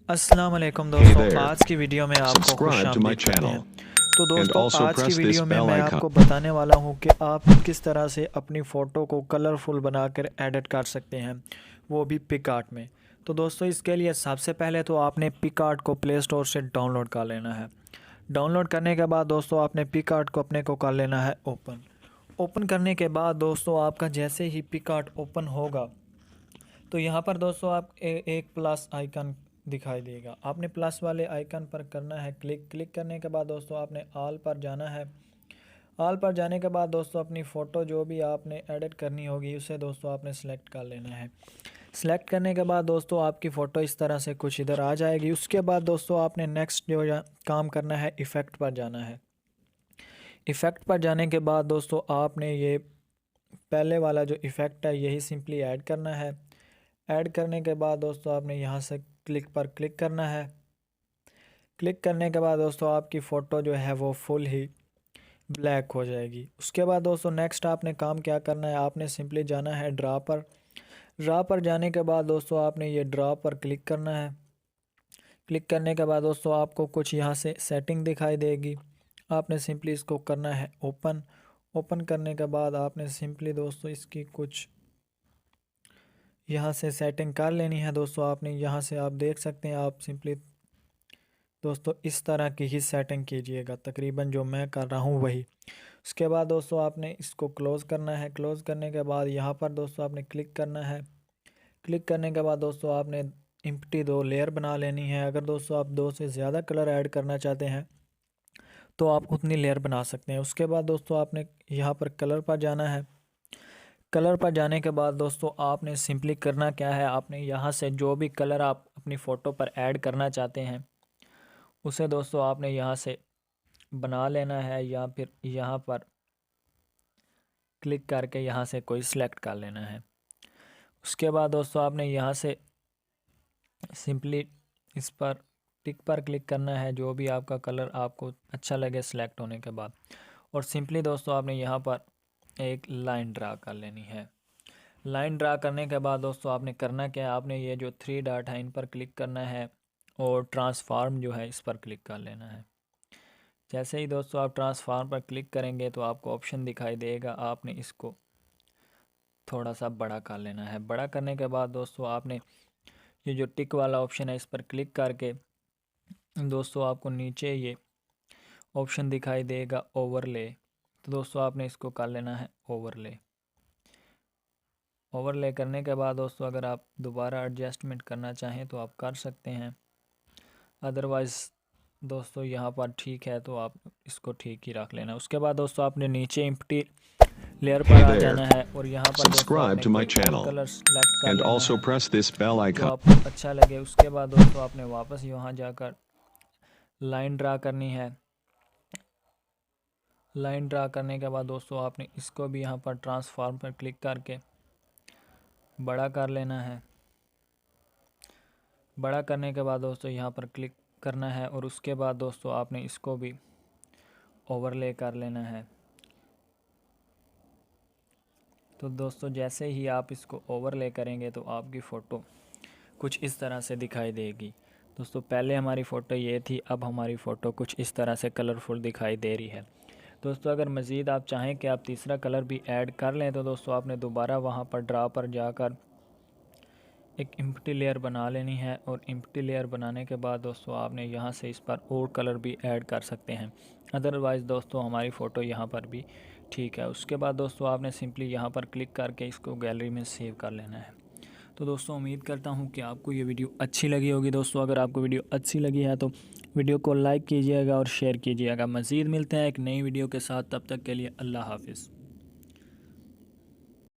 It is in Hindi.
अस्सलाम वालेकुम Hey दोस्तों, there, आज की वीडियो में आपको खुश subscribe to my आमदीद कहते हैं। channel तो and दोस्तों, also आज की press this वीडियो में bell मैं icon. आपको बताने वाला हूं कि आप किस तरह से अपनी फ़ोटो को कलरफुल बनाकर एडिट कर सकते हैं, वो भी पिकआर्ट में। तो दोस्तों, इसके लिए सबसे पहले तो आपने पिकआर्ट को प्ले स्टोर से डाउनलोड कर लेना है। डाउनलोड करने के बाद दोस्तों आपने पिकआर्ट को अपने को कर लेना है ओपन। ओपन करने के बाद दोस्तों आपका जैसे ही पिकआर्ट ओपन होगा तो यहाँ पर दोस्तों आप एक प्लस आइकन दिखाई देगा। आपने प्लस वाले आइकन पर करना है क्लिक करने के बाद दोस्तों आपने ऑल पर जाना है। ऑल पर जाने के बाद दोस्तों अपनी फ़ोटो जो भी आपने एडिट करनी होगी उसे दोस्तों आपने सेलेक्ट कर लेना है। सेलेक्ट करने के बाद दोस्तों आपकी फ़ोटो इस तरह से कुछ इधर आ जाएगी। उसके बाद दोस्तों आपने नेक्स्ट जो काम करना है, इफ़ेक्ट पर जाना है। इफ़ेक्ट पर जाने के बाद दोस्तों आपने ये पहले वाला जो इफ़ेक्ट है यही सिंपली ऐड करना है। ऐड करने के बाद दोस्तों आपने यहाँ से क्लिक करना है। क्लिक करने के बाद दोस्तों आपकी फ़ोटो जो है वो फुल ही ब्लैक हो जाएगी। उसके बाद दोस्तों नेक्स्ट आपने काम क्या करना है, आपने सिंपली जाना है ड्रा पर। ड्रा पर जाने के बाद दोस्तों आपने ये ड्रा पर क्लिक करना है। क्लिक करने के बाद दोस्तों आपको कुछ यहाँ से सेटिंग दिखाई देगी। आपने सिंपली इसको करना है ओपन। ओपन करने के बाद आपने सिंपली दोस्तों इसकी कुछ यहाँ से सेटिंग कर लेनी है। दोस्तों आपने यहाँ से आप देख सकते हैं, आप सिंपली दोस्तों इस तरह की ही सेटिंग कीजिएगा, तकरीबन जो मैं कर रहा हूँ वही। उसके बाद दोस्तों आपने इसको क्लोज़ करना है। क्लोज़ करने के बाद यहाँ पर दोस्तों आपने क्लिक करना है। क्लिक करने के बाद दोस्तों आपने एम्प्टी 2 लेयर बना लेनी है। अगर दोस्तों आप 2 से ज़्यादा कलर ऐड करना चाहते हैं तो आप उतनी लेयर बना सकते हैं। उसके बाद दोस्तों आपने यहाँ पर कलर पर जाना है। कलर पर जाने के बाद दोस्तों आपने सिंपली करना क्या है, आपने यहाँ से जो भी कलर आप अपनी फ़ोटो पर ऐड करना चाहते हैं उसे दोस्तों आपने यहाँ से बना लेना है, या फिर यहाँ पर क्लिक करके यहाँ से कोई सिलेक्ट कर लेना है। उसके बाद दोस्तों आपने यहाँ से सिंपली इस पर टिक पर क्लिक करना है, जो भी आपका कलर आपको अच्छा लगे सिलेक्ट होने के बाद। और सिंपली दोस्तों आपने यहाँ पर एक लाइन ड्रा कर लेनी है। लाइन ड्रा करने के बाद दोस्तों आपने करना क्या है, आपने ये जो 3 डॉट है इन पर क्लिक करना है और ट्रांसफॉर्म जो है इस पर क्लिक कर लेना है। जैसे ही दोस्तों आप ट्रांसफॉर्म पर क्लिक करेंगे तो आपको ऑप्शन दिखाई देगा, आपने इसको थोड़ा सा बड़ा कर लेना है। बड़ा करने के बाद दोस्तों आपने ये जो टिक वाला ऑप्शन है इस पर क्लिक करके दोस्तों आपको नीचे ये ऑप्शन दिखाई देगा ओवरले। तो दोस्तों आपने इसको कर लेना है ओवरले। ओवरले करने के बाद दोस्तों अगर आप दोबारा एडजस्टमेंट करना चाहें तो आप कर सकते हैं, अदरवाइज़ दोस्तों यहाँ पर ठीक है तो आप इसको ठीक ही रख लेना। उसके बाद दोस्तों आपने नीचे एम्प्टी लेयर Hey पर आ there, जाना है और यहाँ पर दोस्तों subscribe आपने to my कोई और channel कलर सेलेक्ट कर and लेना also है press this bell जो icon. आपको अच्छा लगे। उसके बाद दोस्तों आपने वापस यहाँ जाकर लाइन ड्रा करनी है। लाइन ड्रा करने के बाद दोस्तों आपने इसको भी यहाँ पर ट्रांसफॉर्म पर क्लिक करके बड़ा कर लेना है। बड़ा करने के बाद दोस्तों यहाँ पर क्लिक करना है और उसके बाद दोस्तों आपने इसको भी ओवरले कर लेना है। तो दोस्तों जैसे ही आप इसको ओवरले करेंगे तो आपकी फ़ोटो कुछ इस तरह से दिखाई देगी। दोस्तों पहले हमारी फ़ोटो ये थी, अब हमारी फ़ोटो कुछ इस तरह से कलरफुल दिखाई दे रही है। दोस्तों अगर मज़ीद आप चाहें कि आप तीसरा कलर भी ऐड कर लें तो दोस्तों आपने दोबारा वहाँ पर ड्रा पर जाकर एक एम्प्टी लेयर बना लेनी है। और एम्प्टी लेयर बनाने के बाद दोस्तों आपने यहाँ से इस पर और कलर भी ऐड कर सकते हैं, अदरवाइज़ दोस्तों हमारी फ़ोटो यहाँ पर भी ठीक है। उसके बाद दोस्तों आपने सिंपली यहाँ पर क्लिक करके इसको गैलरी में सेव कर लेना है। तो दोस्तों उम्मीद करता हूँ कि आपको ये वीडियो अच्छी लगी होगी। दोस्तों अगर आपको वीडियो अच्छी लगी है तो वीडियो को लाइक कीजिएगा और शेयर कीजिएगा। मज़ीद मिलते हैं एक नई वीडियो के साथ, तब तक के लिए अल्लाह हाफ़िज़।